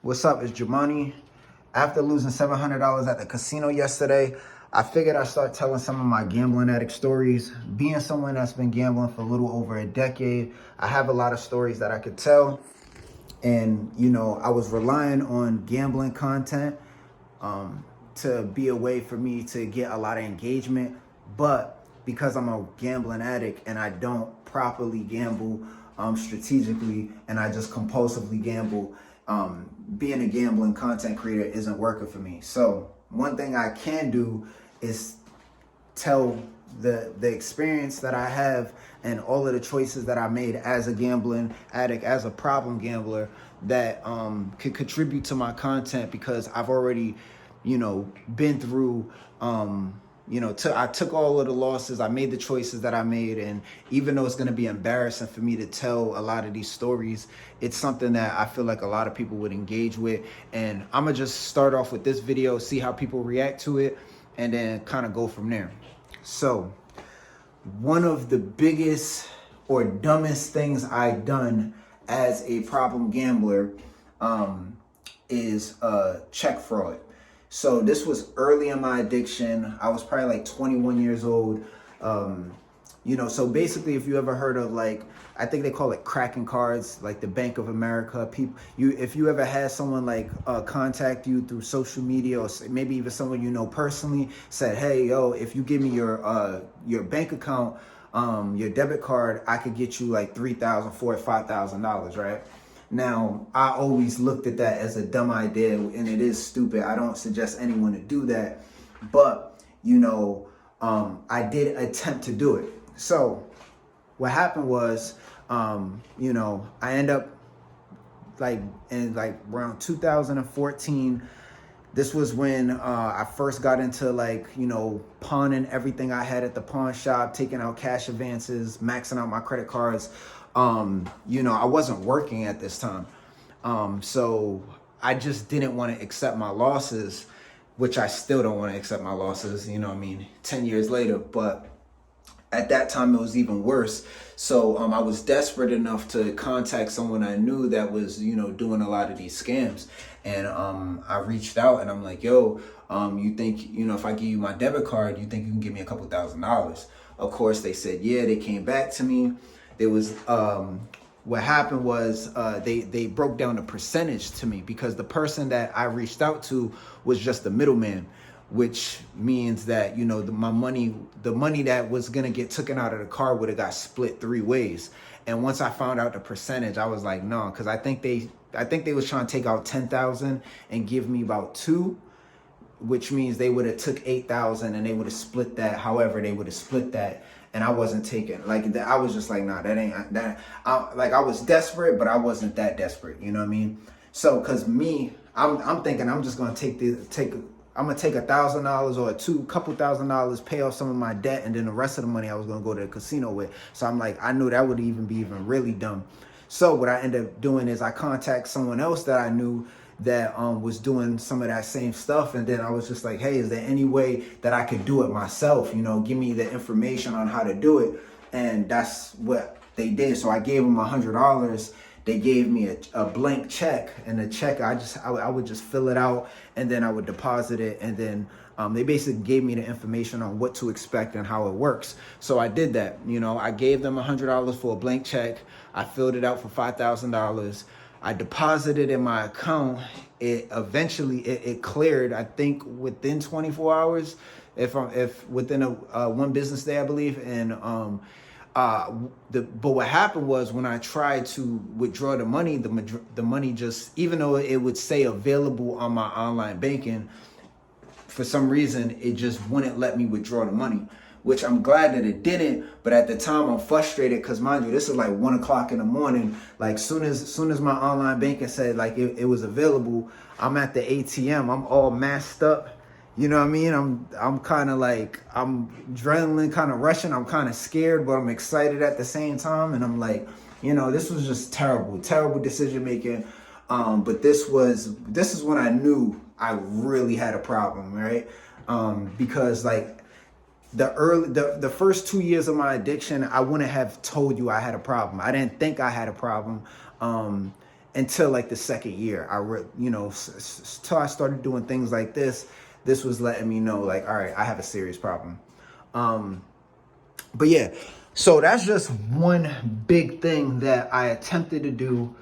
What's up? It's Jumanne. After losing $700 at the casino yesterday, I figured I'd start telling some of my gambling addict stories. Being someone that's been gambling for a little over a decade, I have a lot of stories that I could tell. And, I was relying on gambling content to be a way for me to get a lot of engagement. But because I'm a gambling addict and I don't properly gamble strategically and I just compulsively gamble, being a gambling content creator isn't working for me. So one thing I can do is tell the experience that I have and all of the choices that I made as a gambling addict, as a problem gambler, that could contribute to my content, because I've already, been through, I took all of the losses, I made the choices that I made, and even though it's going to be embarrassing for me to tell a lot of these stories, it's something that I feel like a lot of people would engage with. And I'm going to just start off with this video, see how people react to it, and then kind of go from there. So, one of the biggest or dumbest things I've done as a problem gambler is check fraud. So this was early in my addiction. I was probably like 21 years old. So basically, if you ever heard of, like, I think they call it cracking cards, like the Bank of America. If you ever had someone like contact you through social media, or maybe even someone you know personally, said, "Hey, yo, if you give me your bank account, your debit card, I could get you like $3,000, $4,000, $5,000, right?" Now, I always looked at that as a dumb idea, and it is stupid. I don't suggest anyone to do that, but I did attempt to do it. So what happened was, I end up in around 2014. This was when I first got into pawning everything I had at the pawn shop, taking out cash advances, maxing out my credit cards. I wasn't working at this time. So I just didn't want to accept my losses, which I still don't want to accept my losses, 10 years later. But at that time, it was even worse. So I was desperate enough to contact someone I knew that was, doing a lot of these scams. And I reached out and I'm like, yo, you think, if I give you my debit card, you think you can give me a couple $1,000s? Of course, they said, yeah. They came back to me. There was what happened was they broke down the percentage to me, because the person that I reached out to was just the middleman, which means that the money that was gonna get taken out of the car would have got split 3 ways. And once I found out the percentage, I was like, no, because I think they was trying to take out 10,000 and give me about 2, which means they would have took 8,000 and they would have split that. However, they would have split that. And I wasn't taking, I was just like, nah, that ain't that. I was desperate, but I wasn't that desperate. You know what I mean? So, cause me, I'm thinking I'm just gonna take I'm gonna take $1,000 or couple $1,000, pay off some of my debt, and then the rest of the money I was gonna go to the casino with. So I'm like, I knew that would even be really dumb. So what I ended up doing is I contact someone else that I knew that was doing some of that same stuff, and then I was just like, hey, is there any way that I could do it myself? Give me the information on how to do it. And that's what they did. So I gave them $100. They gave me a blank check, and the check I would just fill it out, and then I would deposit it, and then they basically gave me the information on what to expect and how it works. So I did that. I gave them $100 for a blank check. I filled it out for $5,000. I deposited in my account. It eventually cleared, I think within 24 hours, if within one business day, I believe. And but what happened was, when I tried to withdraw the money, the money just, even though it would say available on my online banking, for some reason it just wouldn't let me withdraw the money, which I'm glad that it didn't. But at the time, I'm frustrated, because mind you, this is like 1 o'clock in the morning. Like soon as my online banking said it was available, I'm at the ATM. I'm all masked up. You know what I mean? I'm kind of I'm adrenaline kind of rushing. I'm kind of scared, but I'm excited at the same time. And I'm like, this was just terrible decision making. But this is when I knew I really had a problem, right? Because the first 2 years of my addiction, I wouldn't have told you I had a problem. I didn't think I had a problem. until like the second year. Till I started doing things like this was letting me know like, all right, I have a serious problem. But yeah, so that's just one big thing that I attempted to do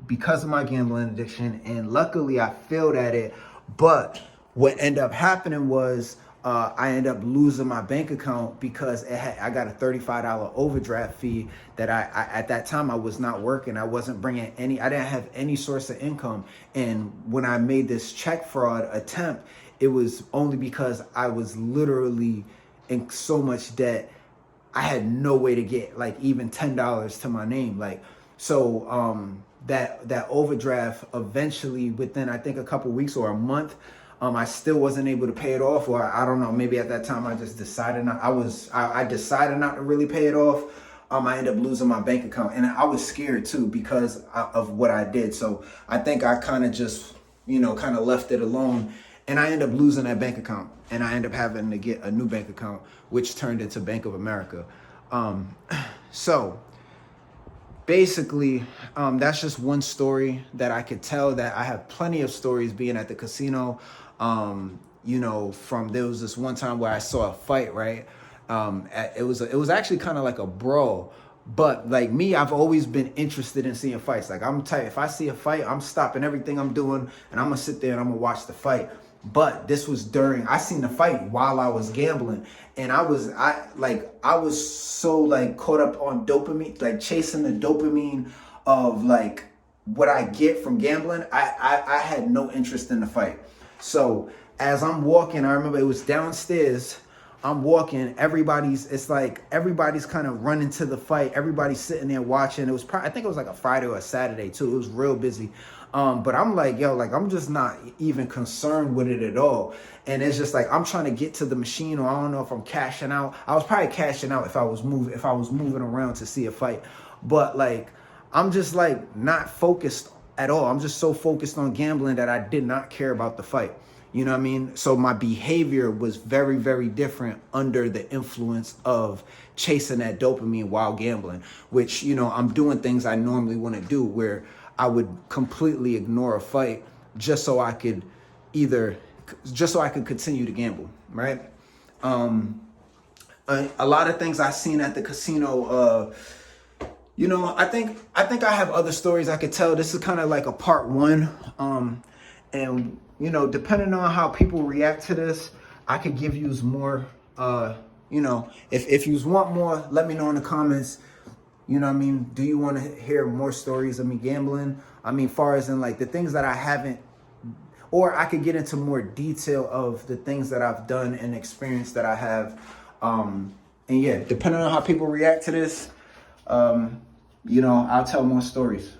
because of my gambling addiction, and luckily I failed at it. But what ended up happening was I ended up losing my bank account because I got a $35 overdraft fee that I at that time I was not working. I wasn't bringing I didn't have any source of income. And when I made this check fraud attempt, it was only because I was literally in so much debt. I had no way to get like even $10 to my name. Like, so that overdraft eventually, within I think a couple weeks or a month, I still wasn't able to pay it off, or I don't know, maybe at that time I just decided not. I decided not to really pay it off. I ended up losing my bank account, and I was scared too because of what I did. So I think I kind of just, kind of left it alone, and I ended up losing that bank account, and I ended up having to get a new bank account, which turned into Bank of America. So basically, that's just one story that I could tell. That I have plenty of stories being at the casino. There was this one time where I saw a fight, right? It was actually kind of like a brawl, but like me, I've always been interested in seeing fights. Like I'm type, if I see a fight, I'm stopping everything I'm doing and I'm gonna sit there and I'm gonna watch the fight. But this was I seen the fight while I was gambling, and I was so like caught up on dopamine, like chasing the dopamine of like what I get from gambling. I had no interest in the fight. So as I'm walking, I remember it was downstairs. I'm walking, everybody's kind of running to the fight. Everybody's sitting there watching. It was I think it was like a Friday or a Saturday too. It was real busy. But I'm like, yo, like I'm just not even concerned with it at all. And it's just like I'm trying to get to the machine, or I don't know if I'm cashing out. I was probably cashing out if I was moving around to see a fight. But like I'm just like not focused at all. I'm just so focused on gambling that I did not care about the fight. You know what I mean? So my behavior was very, very different under the influence of chasing that dopamine while gambling, which, I'm doing things I normally wouldn't do, where I would completely ignore a fight just so I could continue to gamble, right? A lot of things I've seen at the casino, I think I have other stories I could tell. This is kind of like a part one. And depending on how people react to this, I could give you more, if you want more, let me know in the comments. You know what I mean? Do you want to hear more stories of me gambling? I mean, far as in like the things that I haven't, or I could get into more detail of the things that I've done and experience that I have. And yeah, depending on how people react to this, I'll tell more stories.